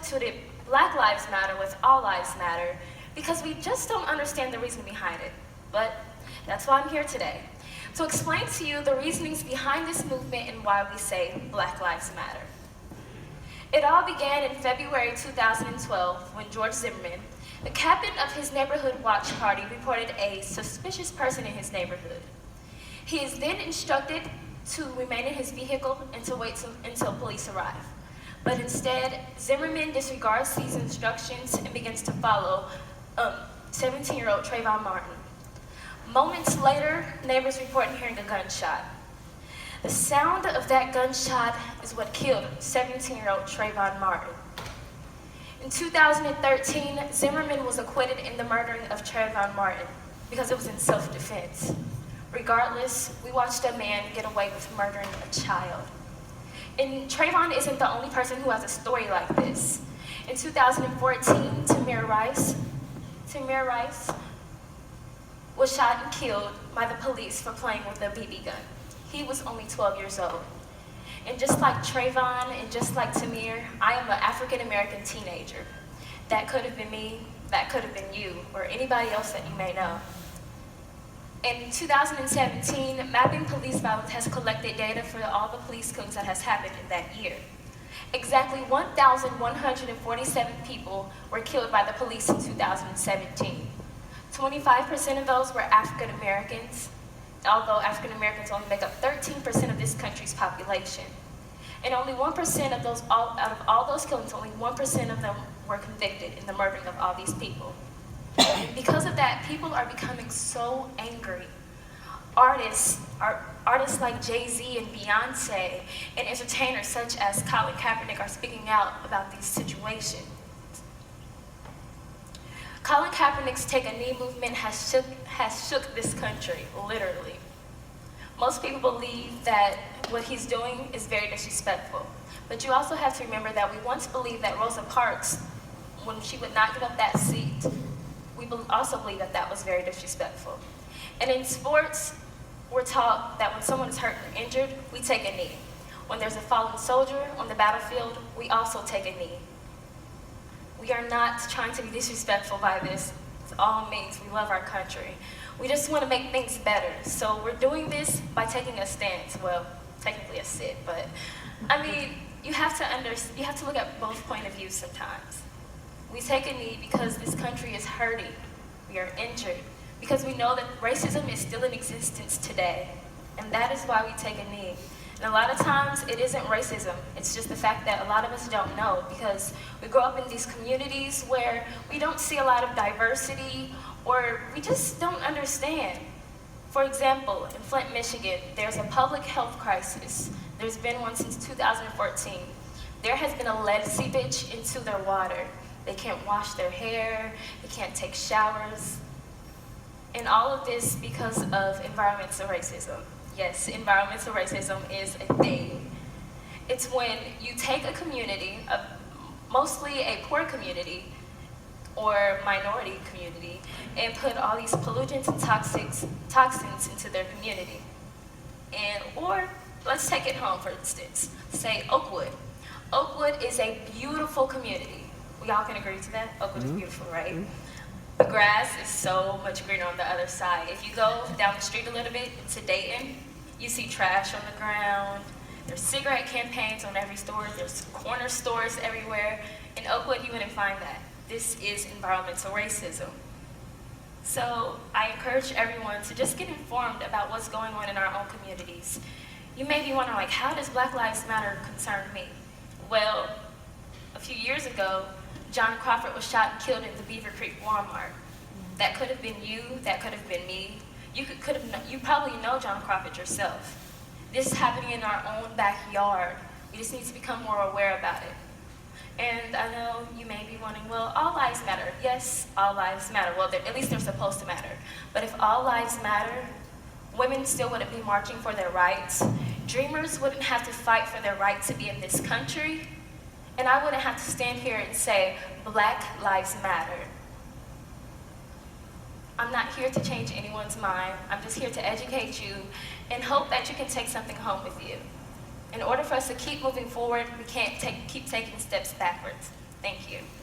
substituted Black Lives Matter with All Lives Matter because we just don't understand the reason behind it. But that's why I'm here today, to explain to you the reasonings behind this movement and why we say Black Lives Matter. It all began in February 2012 when George Zimmerman, the captain of his neighborhood watch party, reported a suspicious person in his neighborhood. He is then instructed to remain in his vehicle and to wait until police arrive. But instead, Zimmerman disregards these instructions and begins to follow 17-year-old Trayvon Martin. Moments later, neighbors report hearing a gunshot. The sound of that gunshot is what killed 17-year-old Trayvon Martin. In 2013, Zimmerman was acquitted in the murdering of Trayvon Martin because it was in self-defense. Regardless, we watched a man get away with murdering a child. And Trayvon isn't the only person who has a story like this. In 2014, Tamir Rice was shot and killed by the police for playing with a BB gun. He was only 12 years old. And just like Trayvon and just like Tamir, I am an African-American teenager. That could have been me, that could have been you, or anybody else that you may know. In 2017, Mapping Police Violence has collected data for all the police killings that has happened in that year. Exactly 1,147 people were killed by the police in 2017. 25% of those were African Americans, although African Americans only make up 13% of this country's population. And only 1% of those, out of all those killings, only 1% of them were convicted in the murdering of all these people. And because of that, people are becoming so angry. Artists like Jay-Z and Beyonce and entertainers such as Colin Kaepernick are speaking out about these situations. Colin Kaepernick's Take a Knee movement has shook this country, literally. Most people believe that what he's doing is very disrespectful. But you also have to remember that we once believed that Rosa Parks, when she would not give up that seat, we also believe that that was very disrespectful. And in sports, we're taught that when someone is hurt or injured, we take a knee. When there's a fallen soldier on the battlefield, we also take a knee. We are not trying to be disrespectful by this. It's all means we love our country. We just want to make things better. So we're doing this by taking a stance. Well, technically a sit, but I mean, you have to look at both point of views sometimes. We take a knee because this country is hurting. We are injured. Because we know that racism is still in existence today. And that is why we take a knee. And a lot of times it isn't racism. It's just the fact that a lot of us don't know because we grow up in these communities where we don't see a lot of diversity or we just don't understand. For example, in Flint, Michigan, there's a public health crisis. There's been one since 2014. There has been a lead seepage into their water. They can't wash their hair, they can't take showers. And all of this because of environmental racism. Yes, environmental racism is a thing. It's when you take a community, mostly a poor community or minority community, and put all these pollutants and toxins into their community. Or let's take it home, for instance. Say Oakwood. Oakwood is a beautiful community. We all can agree to that? Oakwood is beautiful, right? The grass is so much greener on the other side. If you go down the street a little bit to Dayton, you see trash on the ground. There's cigarette campaigns on every store. There's corner stores everywhere. In Oakwood, you wouldn't find that. This is environmental racism. So I encourage everyone to just get informed about what's going on in our own communities. You may be wondering, like, how does Black Lives Matter concern me? Well, a few years ago, John Crawford was shot and killed in the Beaver Creek Walmart. That could have been you, that could have been me. You probably know John Crawford yourself. This is happening in our own backyard. We just need to become more aware about it. And I know you may be wondering, well, all lives matter. Yes, all lives matter. Well, at least they're supposed to matter. But if all lives matter, women still wouldn't be marching for their rights. Dreamers wouldn't have to fight for their right to be in this country. And I wouldn't have to stand here and say, Black Lives Matter. I'm not here to change anyone's mind. I'm just here to educate you and hope that you can take something home with you. In order for us to keep moving forward, we can't keep taking steps backwards. Thank you.